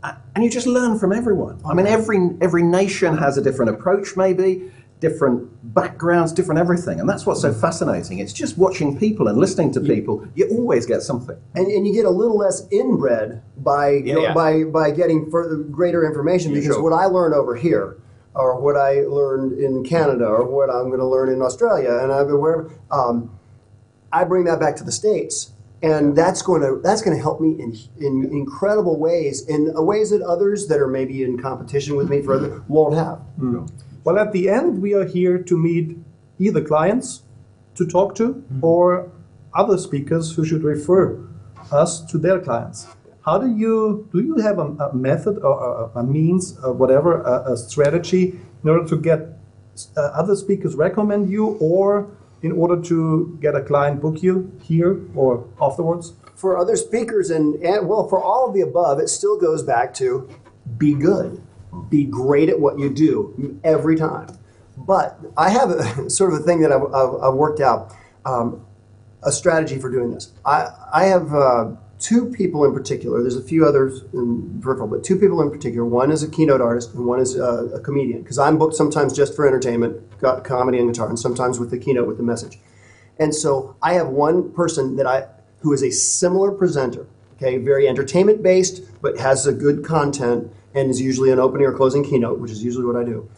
And you just learn from everyone. I mean, every nation has a different approach, maybe, different backgrounds, different everything. And that's what's so fascinating. It's just watching people and listening to people. You always get something. And you get a little less inbred by by getting greater information, because what I learn over here, or what I learned in Canada, or what I'm going to learn in Australia, and wherever, I bring that back to the States. And that's going to help me in incredible ways, in ways that others that are maybe in competition with me further won't have. Mm. Well, at the end, we are here to meet either clients to talk to, or other speakers who should refer us to their clients. How do you have a method or a means, or whatever, a strategy in order to get other speakers recommend you, or in order to get a client book you here or afterwards? For other speakers and well, for all of the above, it still goes back to be good. Be great at what you do every time. But I have sort of a thing that I've worked out, a strategy for doing this. I have two people in particular. There's a few others in peripheral, but two people in particular. One is a keynote artist and one is a comedian, because I'm booked sometimes just for entertainment, comedy and guitar, and sometimes with the keynote with the message. And so I have one person who is a similar presenter, okay, very entertainment based, but has a good content and is usually an opening or closing keynote, which is usually what I do.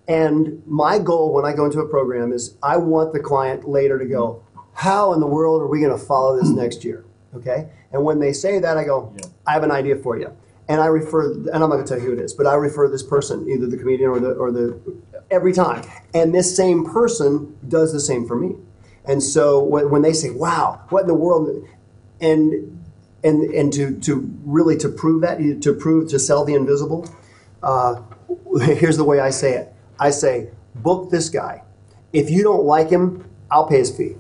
And my goal when I go into a program is I want the client later to go, how in the world are we going to follow this next year? Okay? And when they say that, I go, I have an idea for you. And I refer, and I'm not going to tell you who it is, but I refer this person, either the comedian or the every time. And this same person does the same for me. And so when they say, wow, what in the world? And to really prove that, to sell the invisible, here's the way I say it. I say, book this guy. If you don't like him, I'll pay his fee.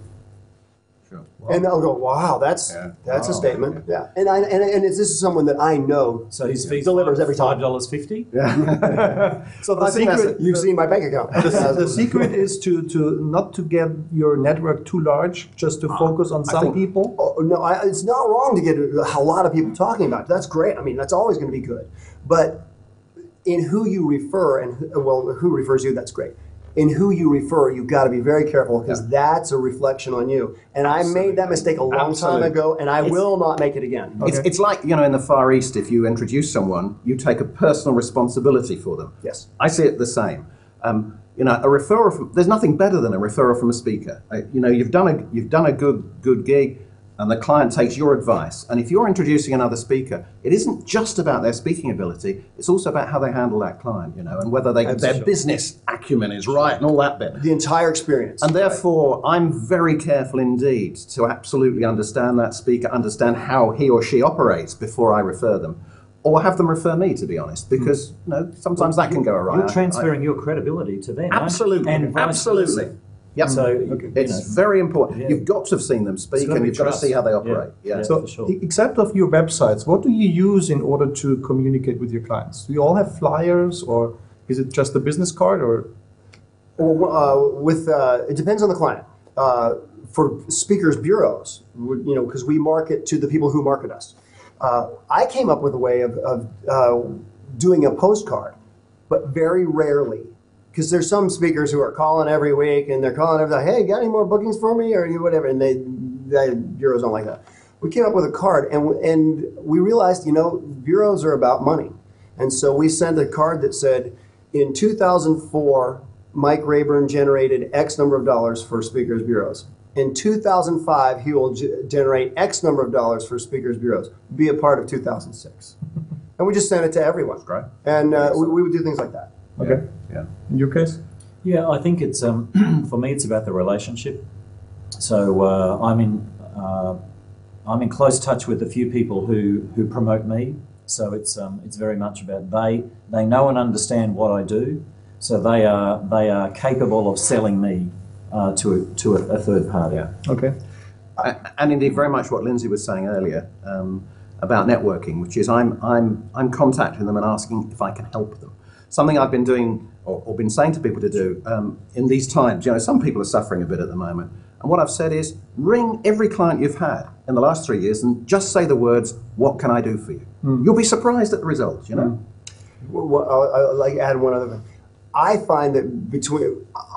Sure. Wow. And they'll go, wow, that's a statement. Yeah. And this is someone that I know. So his fee delivers every time. $5.50? Yeah. So the secret, you've seen my bank account. The secret is to not to get your network too large, just to focus on some people. No, it's not wrong to get a lot of people talking about it. That's great. I mean, that's always going to be good. But in who you refer, and who refers you, that's great. In who you refer, you've got to be very careful, because that's a reflection on you. And I made that mistake a long time ago, and I will not make it again. Okay. It's like, in the Far East, if you introduce someone, you take a personal responsibility for them. Yes. I see it the same. A referral there's nothing better than a referral from a speaker. You've done a good gig, and the client takes your advice. And if you're introducing another speaker, it isn't just about their speaking ability, it's also about how they handle that client, and whether their business acumen is right and all that bit. The entire experience. And therefore, I'm very careful indeed to absolutely understand that speaker, understand how he or she operates before I refer them. Or have them refer me, to be honest, because sometimes that can go awry. You're transferring your credibility to them. Absolutely. And absolutely. Yep. So it's very important. Yeah. You've got to have seen them speak, and you've got to see how they operate. Yeah. So, except of your websites, what do you use in order to communicate with your clients? Do you all have flyers, or is it just a business card, or? It depends on the client. For speakers bureaus, because we market to the people who market us. I came up with a way of doing a postcard, but very rarely. Because there's some speakers who are calling every week, and they're calling every day, hey, got any more bookings for me, or whatever, and the bureaus don't like that. We came up with a card, and we realized, bureaus are about money. And so we sent a card that said, in 2004, Mike Rayburn generated X number of dollars for speakers bureaus. In 2005, he will generate X number of dollars for speakers bureaus. Be a part of 2006. And we just sent it to everyone. Great. And we would do things like that. Okay. Yeah. In your case? Yeah, I think it's for me it's about the relationship. So I'm in close touch with a few people who promote me. So it's very much about they know and understand what I do. So they are capable of selling me to a third party. Yeah. Okay. And indeed, very much what Lindsay was saying earlier about networking, which is I'm contacting them and asking if I can help them. Something I've been doing or been saying to people to do in these times. Some people are suffering a bit at the moment. And what I've said is, ring every client you've had in the last 3 years and just say the words, "What can I do for you?" You'll be surprised at the results, you know? Well, I'll like add one other thing. I find that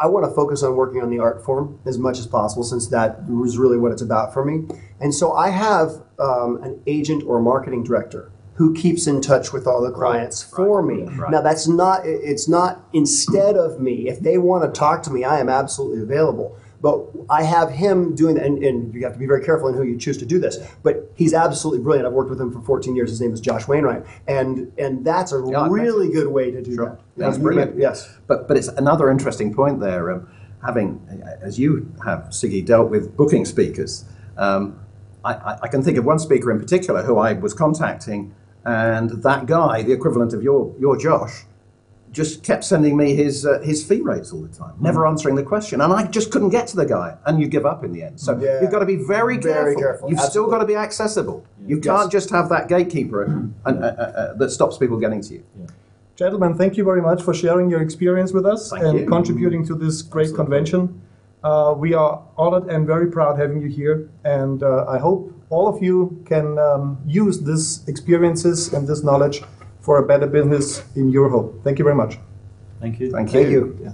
I want to focus on working on the art form as much as possible, since that was really what it's about for me. And so I have an agent or marketing director who keeps in touch with all the clients for me. Now it's not instead of me. If they want to talk to me, I am absolutely available. But I have him doing that, and you have to be very careful in who you choose to do this. But he's absolutely brilliant. I've worked with him for 14 years. His name is Josh Wainwright, and that's a really good way to do that. That's brilliant. Yes, but it's another interesting point there. Having, as you have, Siggy, dealt with booking speakers, I can think of one speaker in particular who I was contacting, and that guy, the equivalent of your Josh, just kept sending me his fee rates all the time, never answering the question, and I just couldn't get to the guy, and you give up in the end. So you've got to be very careful. You've still got to be accessible. You can't just have that gatekeeper that stops people getting to you. Yeah. Gentlemen, thank you very much for sharing your experience with us and contributing to this great convention. We are honored and very proud having you here, and I hope all of you can use these experiences and this knowledge for a better business in your home. Thank you very much. Thank you. Thank you. Yeah.